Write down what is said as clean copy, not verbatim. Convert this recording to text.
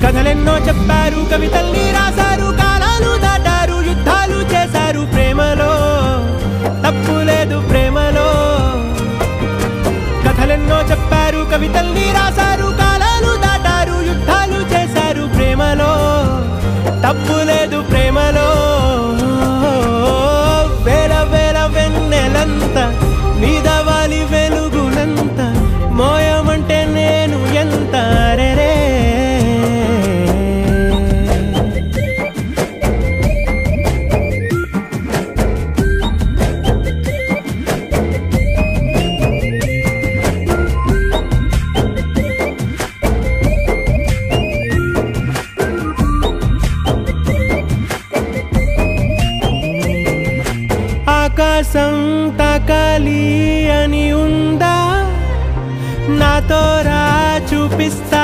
కథలెన్నో చెప్పారు, కవితల్ని రాశారు, కాలాలు దాటారు, యుద్ధాలు చేశారు, ప్రేమలో తప్పు లేదు, ప్రేమలో. కథలెన్నో చెప్పారు, కవితల్ని రాశారు, కాలాలు దాటారు, యుద్ధాలు చేశారు, ప్రేమలో తప్పు లేదు, ప్రేమలో. వేల వేల వెన్నెలంత నీదవాలి వెలుగునంత, మోయమంటే నేను ఎంత రే. ఆకాశం తాకాలి అని ఉందా, నాతో రా చూపిస్తా.